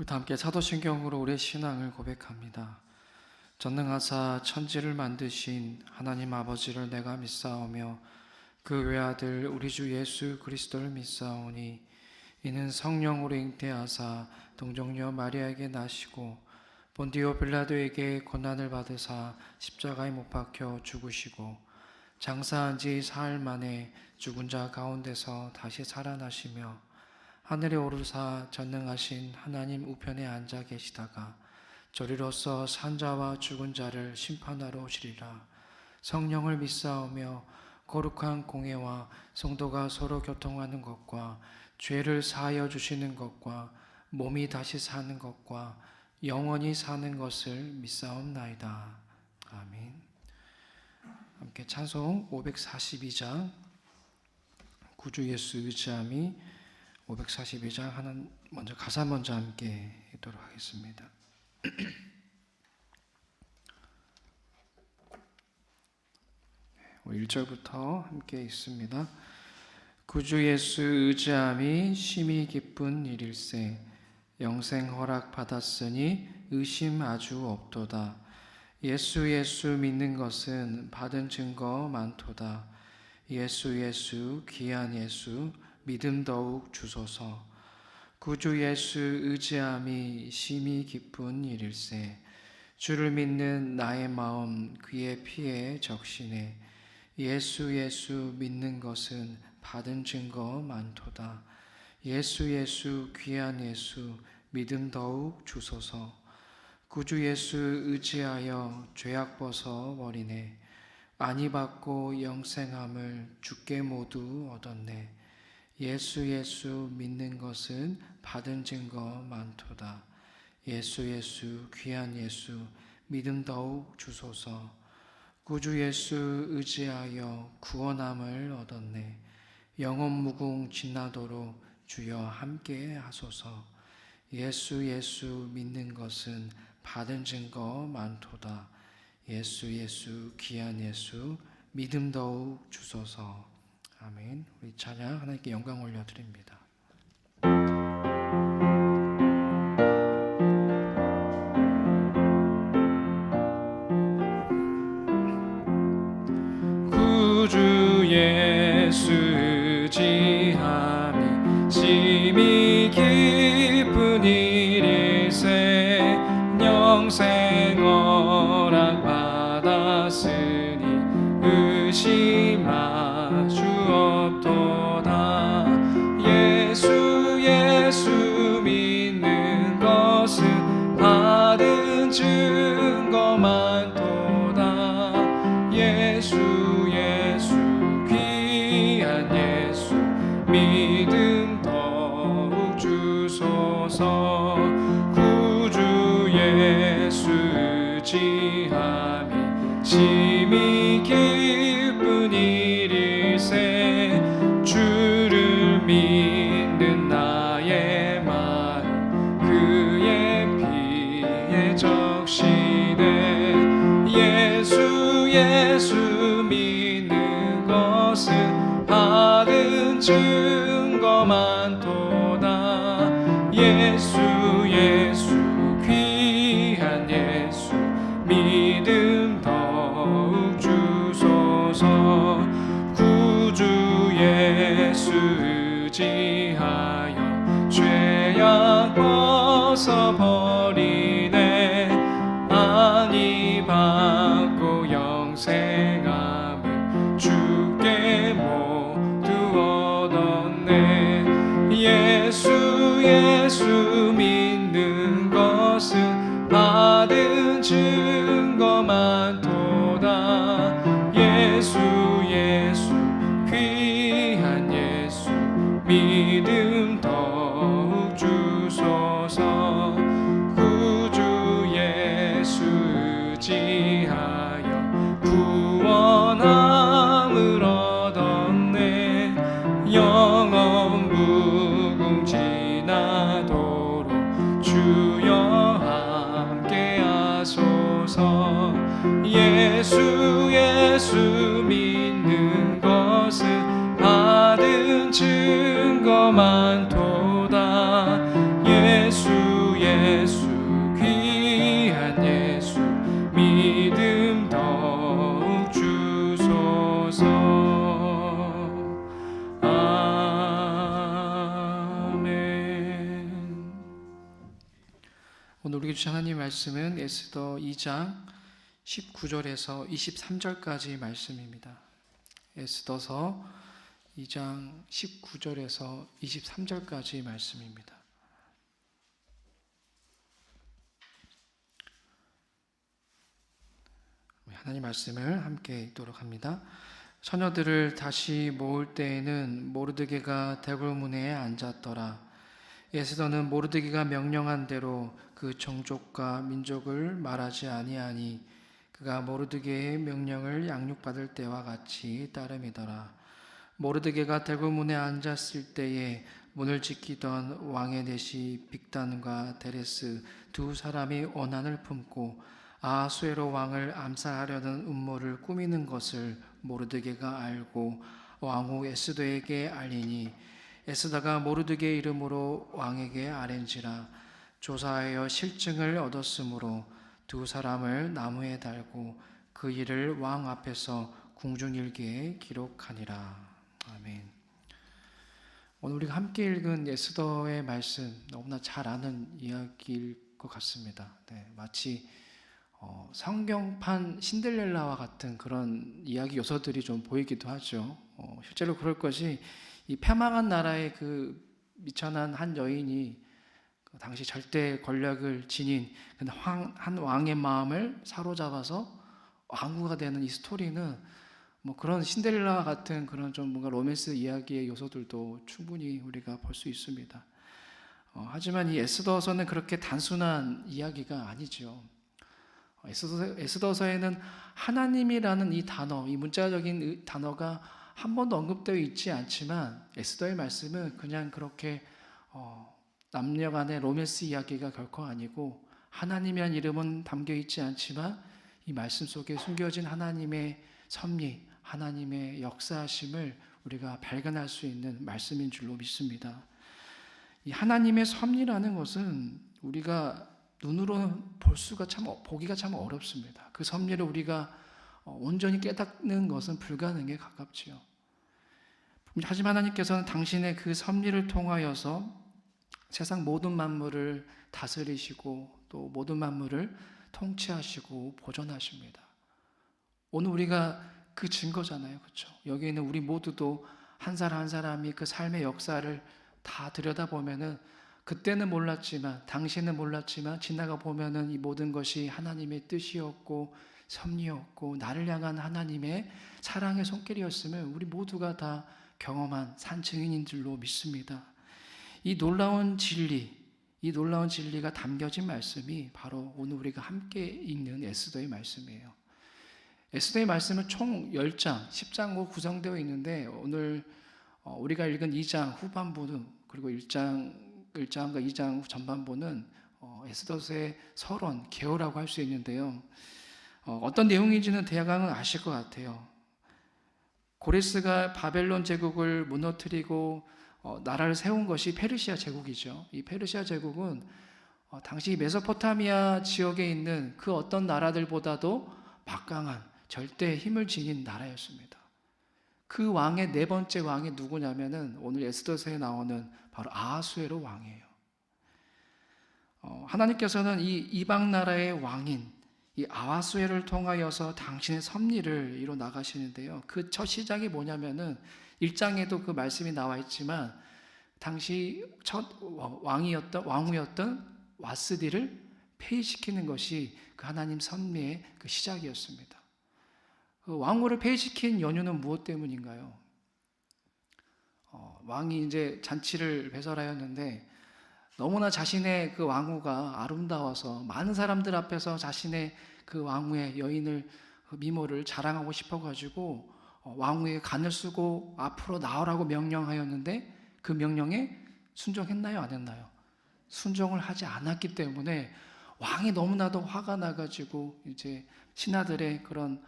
우리 다 함께 사도신경으로 우리의 신앙을 고백합니다. 전능하사 천지를 만드신 하나님 아버지를 내가 믿사오며 그 외아들 우리 주 예수 그리스도를 믿사오니 이는 성령으로 잉태하사 동정녀 마리아에게 나시고 본디오 빌라도에게 고난을 받으사 십자가에 못 박혀 죽으시고 장사한 지 사흘 만에 죽은 자 가운데서 다시 살아나시며 하늘에 오르사 전능하신 하나님 우편에 앉아 계시다가 저리로서 산자와 죽은 자를 심판하러 오시리라. 성령을 믿사오며 거룩한 공회와 성도가 서로 교통하는 것과 죄를 사하여 주시는 것과 몸이 다시 사는 것과 영원히 사는 것을 믿사옵나이다. 아멘. 함께 찬송 542장 구주 예수 의지함이 542장 하는 먼저 가사 먼저 함께 읽도록 하겠습니다. 1절부터 함께 읽습니다. 구주 예수 의지함이 심히 기쁜 일일세 영생 허락 받았으니 의심 아주 없도다. 예수 믿는 것은 받은 증거 많도다. 예수 귀한 예수 믿음 더욱 주소서. 구주 예수 의지함이 심히 기쁜 일일세 주를 믿는 나의 마음 그의 피에 적시네. 예수 믿는 것은 받은 증거 많도다. 예수 귀한 예수 믿음 더욱 주소서. 구주 예수 의지하여 죄악 벗어 버리네. 안위 받고 영생함을 주께 모두 얻었네. 예수 믿는 것은 받은 증거 많도다. 예수 귀한 예수 믿음 더욱 주소서. 구주 예수 의지하여 구원함을 얻었네. 영원 무궁 지나도록 주여 함께 하소서. 예수 믿는 것은 받은 증거 많도다. 예수 귀한 예수 믿음 더욱 주소서. 아멘. 우리 찬양 하나님께 영광 올려드립니다. 구주 예수 의지함이 심히 기쁜 일일세 영생 허락 받았으니 의심 아주 없도다. 예수 믿는 것은 받은 증거 많도다. 예수 귀한 예수 믿음 더욱 주소서. 구주 예수 의지함이 심히 기쁜 일일세 주를 믿는 나의 마음 그의 피에 적시네. 예수 믿는 것은 받은 증거 많도다. 예수 귀한 예수 믿음 더욱 주소서. 구주 예수 의지하여 죄악 벗어버리네. 안위 받고 영생함을 주께 모두 얻었네. 예수 믿는 것은 받은 증거 많도다. 예수 귀한 예수 믿음 더욱 주소서. 구주 예수 의지하여 구원함을 얻었네. 영원 무궁 지나도록 주여 함께 하소서. 예수 믿는 것은 받은 증거 많도다. 예수 우리에게 주신 하나님 말씀은 에스더 2장 19절에서 23절까지 말씀입니다. 에스더서 2장 19절에서 23절까지 말씀입니다. 하나님 말씀을 함께 읽도록 합니다. 처녀들을 다시 모을 때에는 모르드게가 대궐문에 앉았더라. 에스더는 모르드게가 명령한 대로 그 종족과 민족을 말하지 아니하니 그가 모르드게의 명령을 양육받을 때와 같이 따름이더라. 모르드게가 대궐문에 앉았을 때에 문을 지키던 왕의 내시 빅단과 데레스 두 사람이 원한을 품고 아하수에로 왕을 암살하려는 음모를 꾸미는 것을 모르드게가 알고 왕후 에스더에게 알리니 에스더가 모르드게 이름으로 왕에게 아랜지라. 조사하여 실증을 얻었으므로 두 사람을 나무에 달고 그 일을 왕 앞에서 궁중일기에 기록하니라. 아멘. 오늘 우리가 함께 읽은 에스더의 말씀 너무나 잘 아는 이야기일 것 같습니다. 마치 성경판 신데렐라와 같은 그런 이야기 요소들이 좀 보이기도 하죠. 실제로 그럴 것이 이 패망한 나라의 그 미천한 한 여인이 그 당시 절대 권력을 지닌 한 왕의 마음을 사로잡아서 왕후가 되는 이 스토리는 뭐 그런 신데렐라와 같은 그런 좀 뭔가 로맨스 이야기의 요소들도 충분히 우리가 볼 수 있습니다. 하지만 이 에스더서는 그렇게 단순한 이야기가 아니죠. 에스더서에는 하나님이라는 이 단어, 이 문자적인 단어가 한 번도 언급되어 있지 않지만 에스더의 말씀은 그냥 그렇게 남녀 간의 로맨스 이야기가 결코 아니고 하나님이란 이름은 담겨 있지 않지만 이 말씀 속에 숨겨진 하나님의 섭리, 하나님의 역사하심을 우리가 발견할 수 있는 말씀인 줄로 믿습니다. 이 하나님의 섭리라는 것은 우리가 눈으로 보기가 참 어렵습니다. 그 섭리를 우리가 온전히 깨닫는 것은 불가능에 가깝지요. 하지만 하나님께서는 당신의 그 섭리를 통하여서 세상 모든 만물을 다스리시고 또 모든 만물을 통치하시고 보존하십니다. 오늘 우리가 그 증거잖아요. 그렇죠? 여기 있는 우리 모두도 한 사람 한 사람이 그 삶의 역사를 다 들여다보면은 그때는 몰랐지만 당시는 몰랐지만 지나가 보면은 이 모든 것이 하나님의 뜻이었고 섭리였고 나를 향한 하나님의 사랑의 손길이었음을 우리 모두가 다 경험한 산증인인 줄로 믿습니다. 이 놀라운 진리가 담겨진 말씀이 바로 오늘 우리가 함께 읽는 에스더의 말씀이에요. 에스더의 말씀은 총 10장, 10장으로 구성되어 있는데 오늘 우리가 읽은 2장 후반부는 그리고 1장과 2장 전반부는 에스더서의 서론, 개요라고 할 수 있는데요. 어떤 내용인지는 대강은 아실 것 같아요. 고레스가 바벨론 제국을 무너뜨리고 나라를 세운 것이 페르시아 제국이죠. 이 페르시아 제국은 당시 메소포타미아 지역에 있는 그 어떤 나라들보다도 막강한 절대 힘을 지닌 나라였습니다. 그 왕의 네 번째 왕이 누구냐면은 오늘 에스더서에 나오는 바로 아하수에로 왕이에요. 하나님께서는 이 이방 나라의 왕인 이 아하수에를 통하여서 당신의 섭리를 이뤄 나가시는데요. 그 첫 시작이 뭐냐면은 1장에도 그 말씀이 나와 있지만 당시 첫 왕후였던 와스디를 폐위시키는 것이 그 하나님 섭리의 그 시작이었습니다. 그 왕후를 폐위시킨 연유는 무엇 때문인가요? 왕이 이제 잔치를 배설하였는데 너무나 자신의 그 왕후가 아름다워서 많은 사람들 앞에서 자신의 그 왕후의 여인을 그 미모를 자랑하고 싶어가지고 왕후의 간을 쓰고 앞으로 나오라고 명령하였는데 그 명령에 순종했나요? 안 했나요? 순종을 하지 않았기 때문에 왕이 너무나도 화가 나가지고 이제 신하들의 그런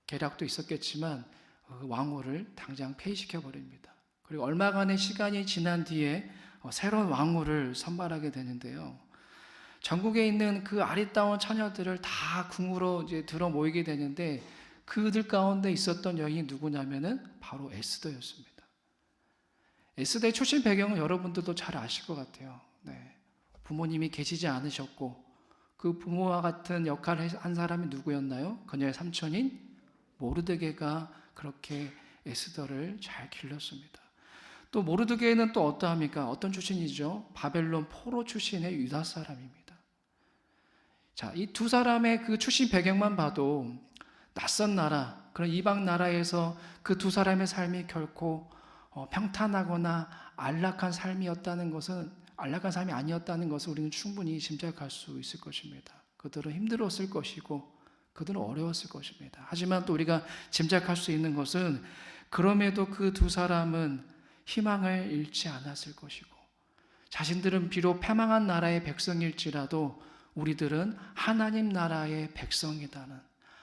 계략도 있었겠지만 그 왕후를 당장 폐위시켜 버립니다. 그리고 얼마간의 시간이 지난 뒤에 새로운 왕후를 선발하게 되는데요. 전국에 있는 그 아리따운 처녀들을 다 궁으로 이제 들어 모이게 되는데 그들 가운데 있었던 여인이 누구냐면은 바로 에스더였습니다. 에스더의 출신 배경은 여러분들도 잘 아실 것 같아요. 부모님이 계시지 않으셨고 그 부모와 같은 역할을 한 사람이 누구였나요? 그녀의 삼촌인 모르드게가 그렇게 에스더를 잘 길렀습니다. 또 모르드게는 또 어떠합니까? 어떤 출신이죠? 바벨론 포로 출신의 유다 사람입니다. 자, 이 두 사람의 그 출신 배경만 봐도 낯선 나라, 그런 이방 나라에서 그 두 사람의 삶이 결코 평탄하거나 안락한 삶이 아니었다는 것을 우리는 충분히 짐작할 수 있을 것입니다. 그들은 힘들었을 것이고 그들은 어려웠을 것입니다. 하지만 또 우리가 짐작할 수 있는 것은 그럼에도 그 두 사람은 희망을 잃지 않았을 것이고 자신들은 비록 패망한 나라의 백성일지라도 우리들은 하나님 나라의 백성이라는,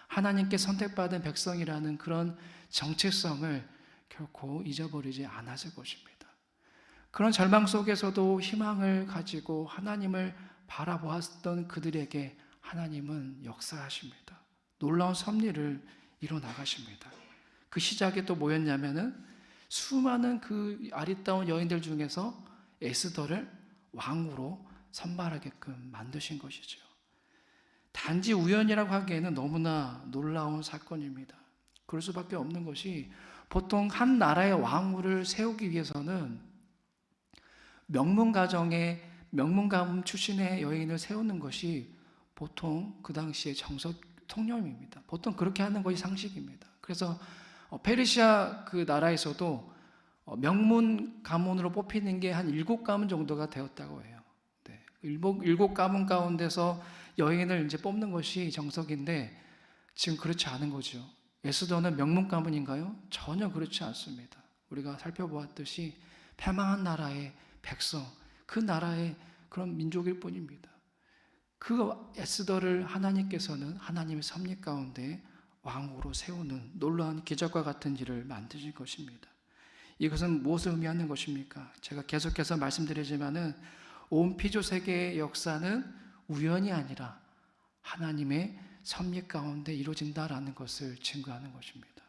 하나님께 선택받은 백성이라는 그런 정체성을 결코 잊어버리지 않았을 것입니다. 그런 절망 속에서도 희망을 가지고 하나님을 바라보았던 그들에게 하나님은 역사하십니다. 놀라운 섭리를 이뤄 나가십니다. 그 시작이 또 뭐였냐면은 수많은 그 아리따운 여인들 중에서 에스더를 왕으로 선발하게끔 만드신 것이죠. 단지 우연이라고 하기에는 너무나 놀라운 사건입니다. 그럴 수밖에 없는 것이 보통 한 나라의 왕후를 세우기 위해서는 명문 가정에 명문 가문 출신의 여인을 세우는 것이 보통 그 당시의 정석 통념입니다. 보통 그렇게 하는 것이 상식입니다. 그래서 페르시아 그 나라에서도 명문 가문으로 뽑히는 게 한 7가문 정도가 되었다고 해요. 네. 7가문 가운데서 여인을 이제 뽑는 것이 정석인데 지금 그렇지 않은 거죠. 에스더는 명문 가문인가요? 전혀 그렇지 않습니다. 우리가 살펴보았듯이 패망한 나라의 백성, 그 나라의 그런 민족일 뿐입니다. 그 에스더를 하나님께서는 하나님의 섭리 가운데 왕으로 세우는 놀라운 기적과 같은 일을 만드신 것입니다. 이것은 무엇을 의미하는 것입니까? 제가 계속해서 말씀드리지만은 온 피조 세계의 역사는 우연이 아니라 하나님의 섭리 가운데 이루어진다라는 것을 증거하는 것입니다.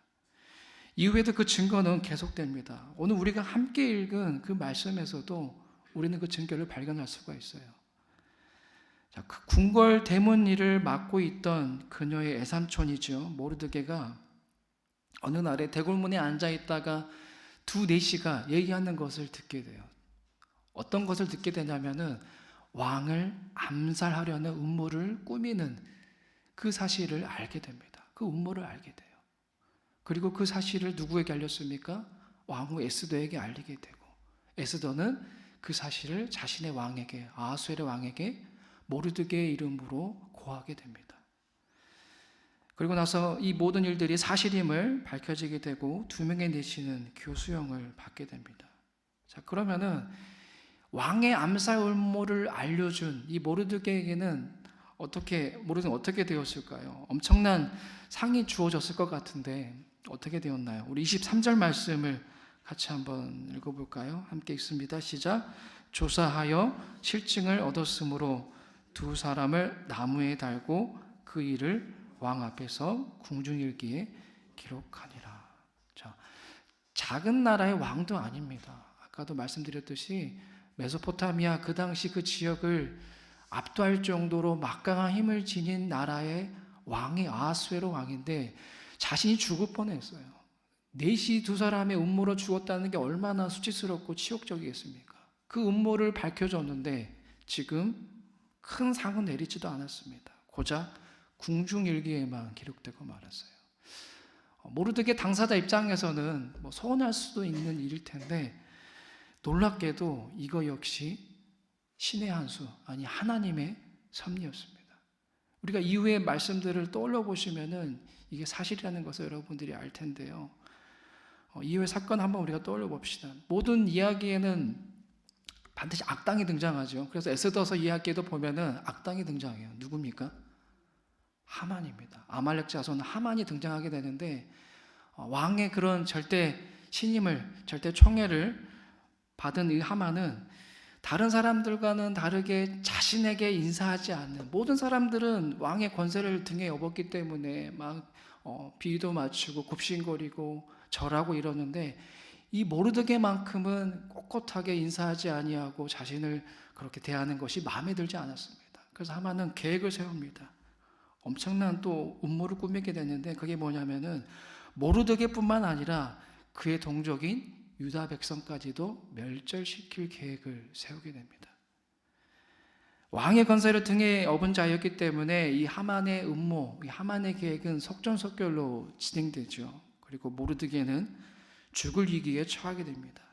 이후에도 그 증거는 계속됩니다. 오늘 우리가 함께 읽은 그 말씀에서도 우리는 그 증거를 발견할 수가 있어요. 자, 그 궁궐 대문 일을 맡고 있던 그녀의 애삼촌이죠. 모르드게가 어느 날에 대궐문에 앉아 있다가 두 내시가 얘기하는 것을 듣게 돼요. 어떤 것을 듣게 되냐면은 왕을 암살하려는 음모를 꾸미는 그 사실을 알게 됩니다. 그 음모를 알게 돼요. 그리고 그 사실을 누구에게 알렸습니까? 왕후 에스더에게 알리게 되고 에스더는 그 사실을 자신의 왕에게, 아하수에르 왕에게 모르드게의 이름으로 고하게 됩니다. 그리고 나서 이 모든 일들이 사실임을 밝혀지게 되고 2명의 내시는 교수형을 받게 됩니다. 자, 그러면은 왕의 암살 음모를 알려준 이 모르드게에게는 어떻게 되었을까요? 엄청난 상이 주어졌을 것 같은데 어떻게 되었나요? 우리 23절 말씀을 같이 한번 읽어볼까요? 함께 읽습니다. 시작. 조사하여 실증을 얻었으므로 두 사람을 나무에 달고 그 일을 왕 앞에서 궁중일기에 기록하니라. 자, 작은 나라의 왕도 아닙니다. 아까도 말씀드렸듯이 메소포타미아 그 당시 그 지역을 압도할 정도로 막강한 힘을 지닌 나라의 왕이 아하수에로 왕인데 자신이 죽을 뻔했어요. 넷이 두 사람의 음모로 죽었다는 게 얼마나 수치스럽고 치욕적이겠습니까? 그 음모를 밝혀줬는데 지금 큰 상은 내리지도 않았습니다. 고작 궁중일기에만 기록되고 말았어요. 모르드게 당사자 입장에서는 서운할 수도 있는 일일 텐데 놀랍게도 이거 역시 신의 한 수, 아니 하나님의 섭리였습니다. 우리가 이후의 말씀들을 떠올려 보시면은 이게 사실이라는 것을 여러분들이 알 텐데요. 이후의 사건 한번 우리가 떠올려 봅시다. 모든 이야기에는 반드시 악당이 등장하죠. 그래서 에스더서 이야기에도 보면은 악당이 등장해요. 누굽니까? 하만입니다. 아말렉 자손 하만이 등장하게 되는데 왕의 그런 절대 신임을, 절대 총애를 받은 이 하만은 다른 사람들과는 다르게 자신에게 인사하지 않는, 모든 사람들은 왕의 권세를 등에 업었기 때문에 막 비위도 맞추고 굽신거리고 절하고 이러는데 이 모르드게만큼은 꼿꼿하게 인사하지 아니하고 자신을 그렇게 대하는 것이 마음에 들지 않았습니다. 그래서 하만은 계획을 세웁니다. 엄청난 또 음모를 꾸미게 됐는데, 그게 뭐냐면은 모르드게뿐만 아니라 그의 동족인 유다 백성까지도 멸절시킬 계획을 세우게 됩니다. 왕의 권세를 등에 업은 자였기 때문에 이 하만의 음모, 이 하만의 계획은 속전속결로 진행되죠. 그리고 모르드게는 죽을 위기에 처하게 됩니다.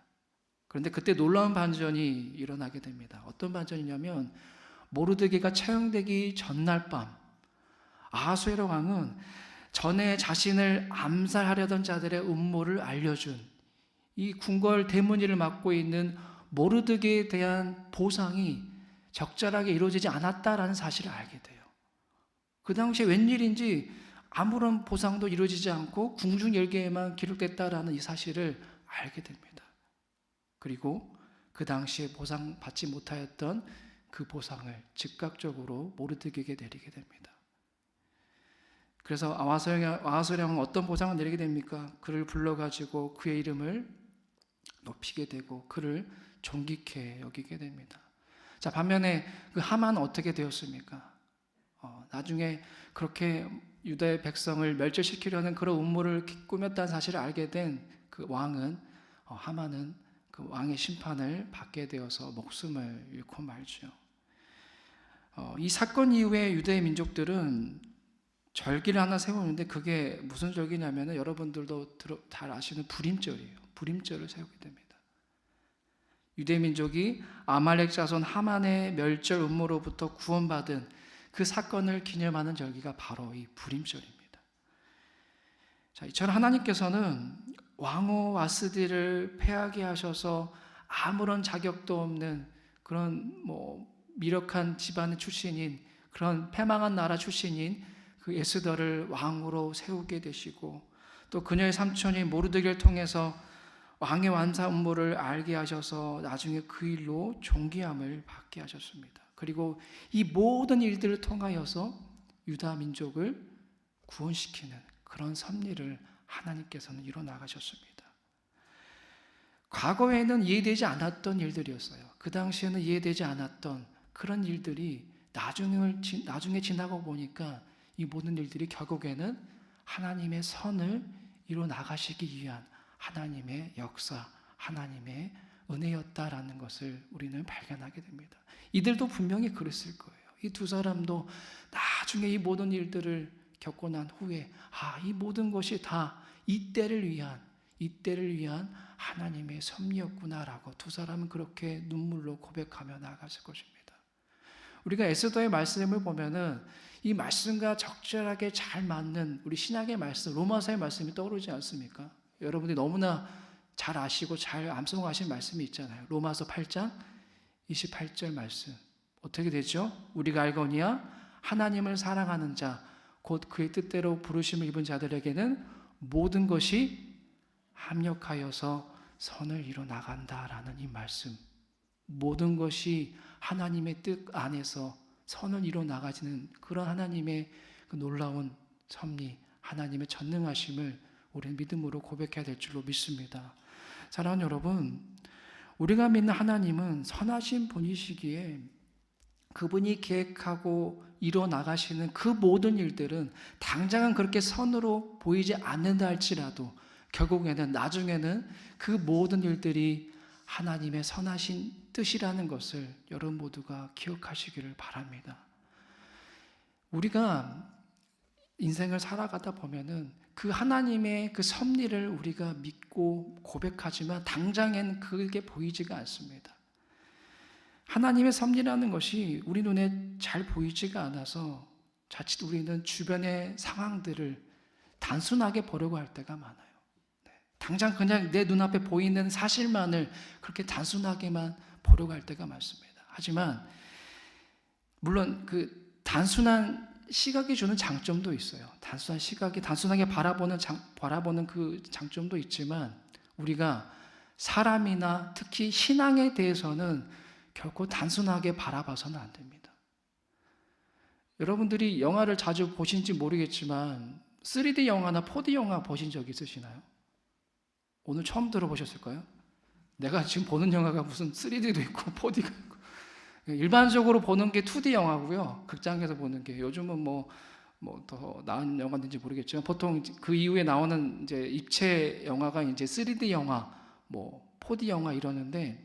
그런데 그때 놀라운 반전이 일어나게 됩니다. 어떤 반전이냐면, 모르드게가 처형되기 전날 밤 아하수에로 왕은 전에 자신을 암살하려던 자들의 음모를 알려준 이 궁궐 대문일을 맡고 있는 모르드게에 대한 보상이 적절하게 이루어지지 않았다라는 사실을 알게 돼요. 그 당시에 웬일인지 아무런 보상도 이루어지지 않고 궁중열계에만 기록됐다라는 이 사실을 알게 됩니다. 그리고 그 당시에 보상받지 못하였던 그 보상을 즉각적으로 모르드게에게 내리게 됩니다. 그래서 아하수에왕은 어떤 보상을 내리게 됩니까? 그를 불러가지고 그의 이름을 높이게 되고 그를 존귀케 여기게 됩니다. 자, 반면에 그 하만은 어떻게 되었습니까? 나중에 그렇게 유다의 백성을 멸절시키려는 그런 음모를 꾸몄다는 사실을 알게 된 그 왕은, 하만은 그 왕의 심판을 받게 되어서 목숨을 잃고 말죠. 이 사건 이후에 유대의 민족들은 절기를 하나 세우는데, 그게 무슨 절기냐면 여러분들도 잘 아시는 부림절이에요. 부림절을 세우게 됩니다. 유대 민족이 아말렉 자손 하만의 멸절 음모로부터 구원받은 그 사건을 기념하는 절기가 바로 이 부림절입니다. 자, 이처럼 하나님께서는 왕후 와스디를 패하게 하셔서 아무런 자격도 없는 그런 미력한 집안의 출신인, 그런 패망한 나라 출신인 그 에스더를 왕으로 세우게 되시고, 또 그녀의 삼촌인 모르드게를 통해서 왕의 완사 음모를 알게 하셔서 나중에 그 일로 존귀함을 받게 하셨습니다. 그리고 이 모든 일들을 통하여서 유다 민족을 구원시키는 그런 섭리를 하나님께서는 이뤄나가셨습니다. 과거에는 이해되지 않았던 일들이었어요. 그 당시에는 이해되지 않았던 그런 일들이 나중에 지나고 보니까 이 모든 일들이 결국에는 하나님의 선을 이뤄나가시기 위한 하나님의 역사, 하나님의 은혜였다라는 것을 우리는 발견하게 됩니다. 이들도 분명히 그랬을 거예요. 이 두 사람도 나중에 이 모든 일들을 겪고 난 후에 이 모든 것이 다 이때를 위한 하나님의 섭리였구나라고 두 사람은 그렇게 눈물로 고백하며 나아갔을 것입니다. 우리가 에스더의 말씀을 보면은 이 말씀과 적절하게 잘 맞는 우리 신약의 말씀, 로마서의 말씀이 떠오르지 않습니까? 여러분이 너무나 잘 아시고 잘 암송하신 말씀이 있잖아요. 로마서 8장 28절 말씀. 어떻게 되죠? 우리가 알거니와 하나님을 사랑하는 자, 곧 그의 뜻대로 부르심을 입은 자들에게는 모든 것이 합력하여서 선을 이뤄 나간다라는 이 말씀. 모든 것이 하나님의 뜻 안에서 선을 이뤄 나가지는 그런 하나님의 그 놀라운 섭리, 하나님의 전능하심을 우리는 믿음으로 고백해야 될 줄로 믿습니다. 사랑하는 여러분, 우리가 믿는 하나님은 선하신 분이시기에 그분이 계획하고 이뤄 나가시는 그 모든 일들은 당장은 그렇게 선으로 보이지 않는다 할지라도 결국에는 나중에는 그 모든 일들이 하나님의 선하신 뜻이라는 것을 여러분 모두가 기억하시기를 바랍니다. 우리가 인생을 살아가다 보면은 그 하나님의 그 섭리를 우리가 믿고 고백하지만 당장엔 그게 보이지가 않습니다. 하나님의 섭리라는 것이 우리 눈에 잘 보이지가 않아서 자칫 우리는 주변의 상황들을 단순하게 보려고 할 때가 많아요. 당장 그냥 내 눈앞에 보이는 사실만을 그렇게 단순하게만 보려고 할 때가 많습니다. 하지만 물론 그 단순한 시각이 주는 장점도 있어요. 단순한 시각이 단순하게 바라보는 그 장점도 있지만 우리가 사람이나 특히 신앙에 대해서는 결코 단순하게 바라봐서는 안 됩니다. 여러분들이 영화를 자주 보신지 모르겠지만 3D 영화나 4D 영화 보신 적 있으시나요? 오늘 처음 들어보셨을까요? 내가 지금 보는 영화가 무슨 3D도 있고 4D가 있고, 일반적으로 보는 게 2D 영화고요. 극장에서 보는 게 요즘은 뭐 더 나은 영화인지 모르겠지만 보통 그 이후에 나오는 이제 입체 영화가 이제 3D 영화, 뭐 4D 영화 이러는데,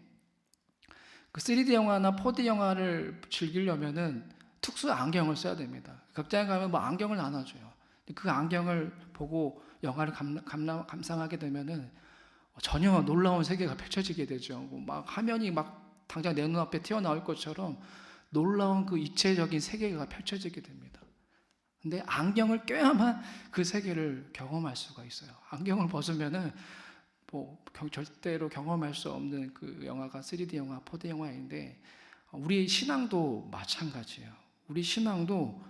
그 3D 영화나 4D 영화를 즐기려면은 특수 안경을 써야 됩니다. 극장에 가면 뭐 안경을 나눠줘요. 그 안경을 보고 영화를 감상하게 되면은 전혀 놀라운 세계가 펼쳐지게 되죠. 막 화면이 막 당장 내 눈앞에 튀어나올 것처럼 놀라운 그 입체적인 세계가 펼쳐지게 됩니다. 근데 안경을 껴야만 그 세계를 경험할 수가 있어요. 안경을 벗으면은 뭐 절대로 경험할 수 없는 그 영화가 3D 영화, 4D 영화인데, 우리 신앙도 마찬가지예요. 우리 신앙도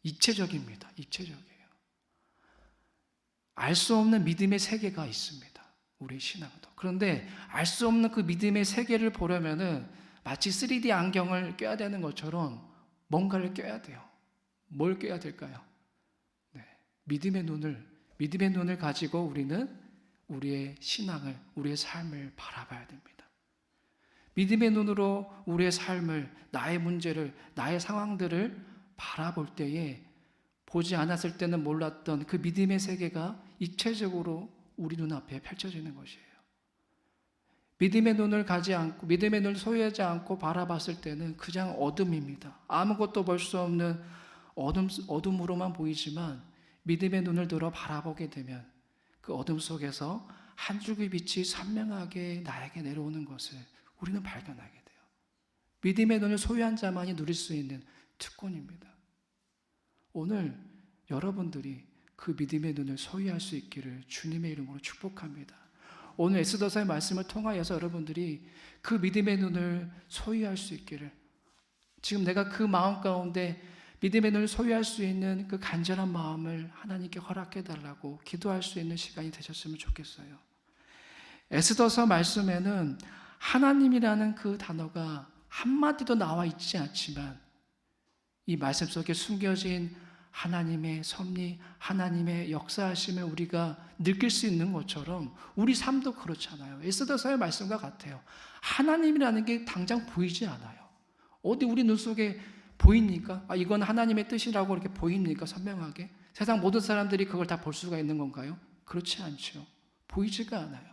입체적입니다. 입체적이에요. 알 수 없는 믿음의 세계가 있습니다. 우리 신앙도. 그런데 알 수 없는 그 믿음의 세계를 보려면은 마치 3D 안경을 껴야 되는 것처럼 뭔가를 껴야 돼요. 뭘 껴야 될까요? 네, 믿음의 눈을 가지고 우리는 우리의 신앙을, 우리의 삶을 바라봐야 됩니다. 믿음의 눈으로 우리의 삶을, 나의 문제를, 나의 상황들을 바라볼 때에 보지 않았을 때는 몰랐던 그 믿음의 세계가 입체적으로 우리 눈앞에 펼쳐지는 것이에요. 믿음의 눈을 가지 않고, 믿음의 눈을 소유하지 않고 바라봤을 때는 그냥 어둠입니다. 아무것도 볼 수 없는 어둠으로만 보이지만, 믿음의 눈을 들어 바라보게 되면 그 어둠 속에서 한 줄기 빛이 선명하게 나에게 내려오는 것을 우리는 발견하게 돼요. 믿음의 눈을 소유한 자만이 누릴 수 있는 특권입니다. 오늘 여러분들이 그 믿음의 눈을 소유할 수 있기를 주님의 이름으로 축복합니다. 오늘 에스더서의 말씀을 통하여서 여러분들이 그 믿음의 눈을 소유할 수 있기를, 지금 내가 그 마음 가운데 믿음의 눈을 소유할 수 있는 그 간절한 마음을 하나님께 허락해 달라고 기도할 수 있는 시간이 되셨으면 좋겠어요. 에스더서 말씀에는 하나님이라는 그 단어가 한마디도 나와 있지 않지만, 이 말씀 속에 숨겨진 하나님의 섭리, 하나님의 역사하심을 우리가 느낄 수 있는 것처럼 우리 삶도 그렇잖아요. 에스더서의 말씀과 같아요. 하나님이라는 게 당장 보이지 않아요. 어디 우리 눈 속에 보입니까? 이건 하나님의 뜻이라고 이렇게 보입니까? 선명하게? 세상 모든 사람들이 그걸 다 볼 수가 있는 건가요? 그렇지 않죠. 보이지가 않아요.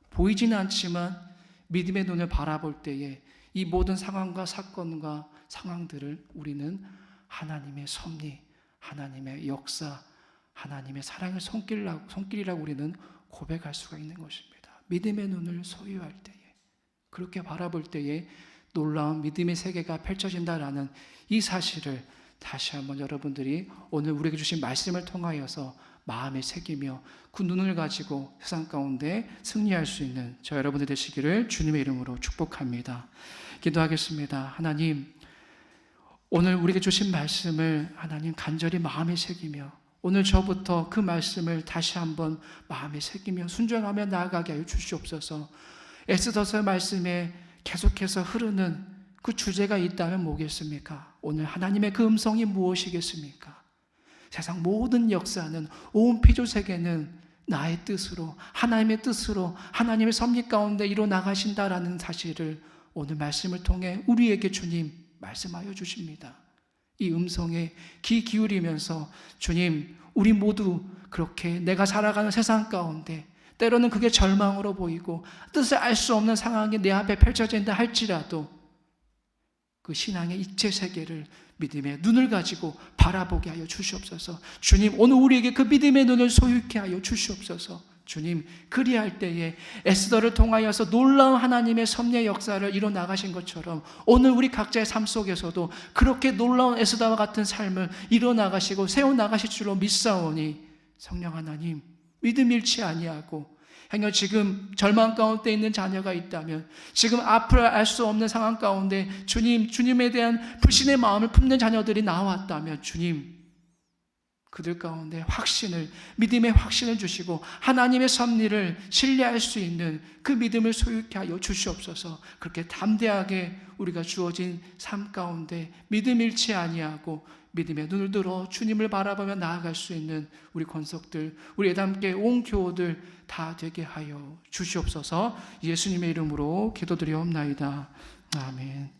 보이지는 않지만 믿음의 눈을 바라볼 때에 이 모든 상황과 사건과 상황들을 우리는 하나님의 섭리, 하나님의 역사, 하나님의 사랑의 손길이라고 우리는 고백할 수가 있는 것입니다. 믿음의 눈을 소유할 때에, 그렇게 바라볼 때에 놀라운 믿음의 세계가 펼쳐진다라는 이 사실을 다시 한번 여러분들이 오늘 우리에게 주신 말씀을 통하여서 마음에 새기며 그 눈을 가지고 세상 가운데 승리할 수 있는 저 여러분들 되시기를 주님의 이름으로 축복합니다. 기도하겠습니다. 하나님, 오늘 우리에게 주신 말씀을 하나님 간절히 마음에 새기며 오늘 저부터 그 말씀을 다시 한번 마음에 새기며 순종하며 나아가게 하여 주시옵소서. 에스더서 말씀에 계속해서 흐르는 그 주제가 있다면 뭐겠습니까? 오늘 하나님의 그 음성이 무엇이겠습니까? 세상 모든 역사는, 온 피조세계는 나의 뜻으로, 하나님의 뜻으로, 하나님의 섭리 가운데 이루어나가신다라는 사실을 오늘 말씀을 통해 우리에게 주님 말씀하여 주십니다. 이 음성에 귀 기울이면서 주님, 우리 모두 그렇게 내가 살아가는 세상 가운데 때로는 그게 절망으로 보이고 뜻을 알 수 없는 상황이 내 앞에 펼쳐진다 할지라도 그 신앙의 입체 세계를 믿음의 눈을 가지고 바라보게 하여 주시옵소서. 주님, 오늘 우리에게 그 믿음의 눈을 소유케 하여 주시옵소서. 주님, 그리할 때에 에스더를 통하여서 놀라운 하나님의 섭리의 역사를 이뤄나가신 것처럼 오늘 우리 각자의 삶 속에서도 그렇게 놀라운 에스더와 같은 삶을 이뤄나가시고 세워나가실 줄로 믿사오니 성령 하나님, 믿음 잃지 아니하고 행여 지금 절망 가운데 있는 자녀가 있다면, 지금 앞을 알 수 없는 상황 가운데 주님에 대한 불신의 마음을 품는 자녀들이 나왔다면 주님, 그들 가운데 확신을, 믿음의 확신을 주시고 하나님의 섭리를 신뢰할 수 있는 그 믿음을 소유케 하여 주시옵소서. 그렇게 담대하게 우리가 주어진 삶 가운데 믿음 잃지 아니하고 믿음의 눈을 들어 주님을 바라보며 나아갈 수 있는 우리 권속들, 우리 애담께 온 교우들 다 되게 하여 주시옵소서. 예수님의 이름으로 기도드리옵나이다. 아멘.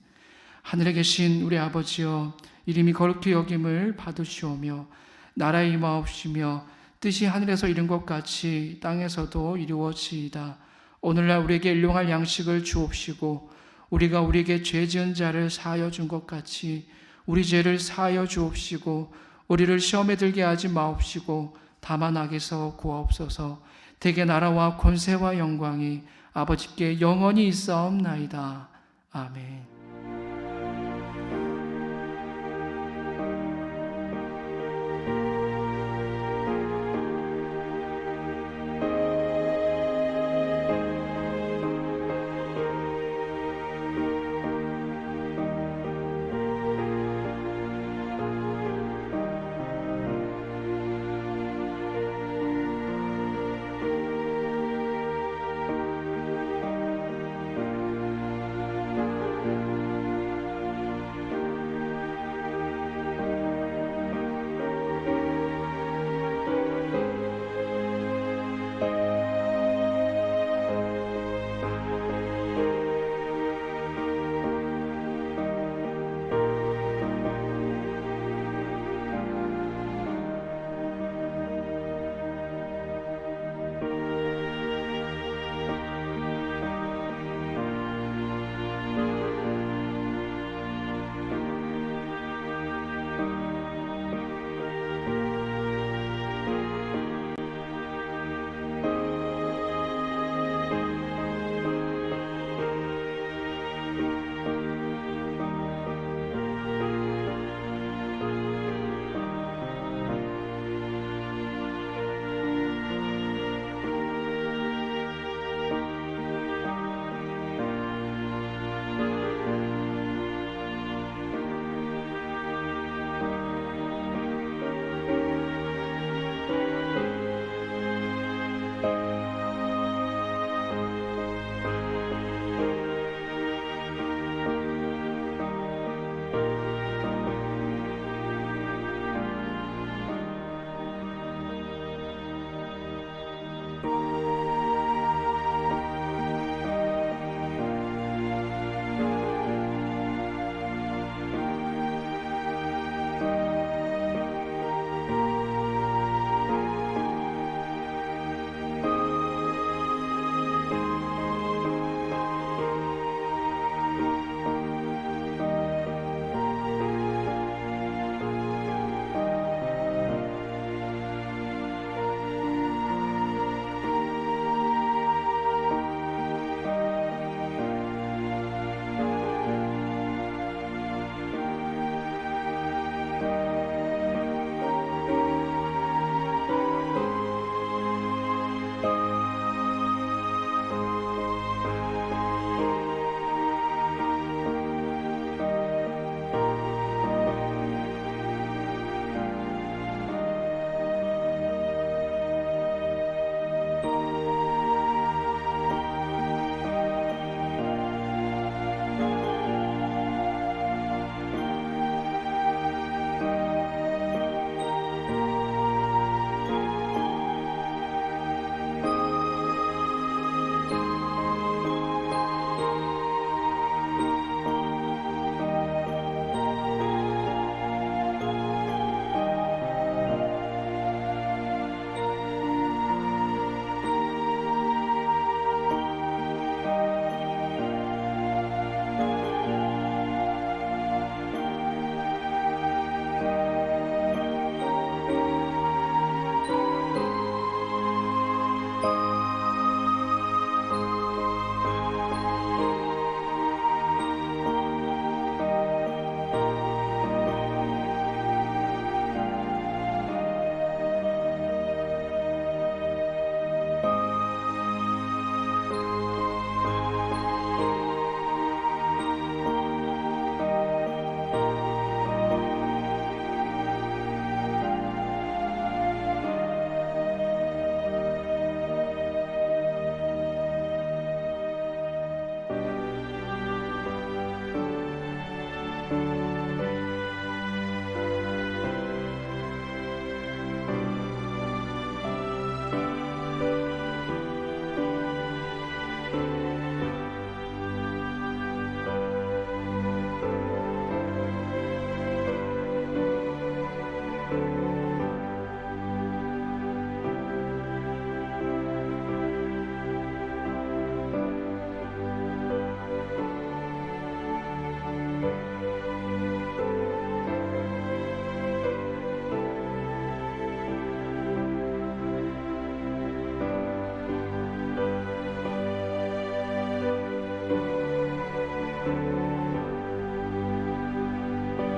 하늘에 계신 우리 아버지여, 이름이 거룩히 여김을 받으시오며 나라에 임하옵시며 뜻이 하늘에서 이룬 것 같이 땅에서도 이루어지이다. 오늘날 우리에게 일용할 양식을 주옵시고 우리가 우리에게 죄 지은 자를 사하여 준 것 같이 우리 죄를 사하여 주옵시고 우리를 시험에 들게 하지 마옵시고 다만 악에서 구하옵소서. 대개 나라와 권세와 영광이 아버지께 영원히 있사옵나이다. 아멘.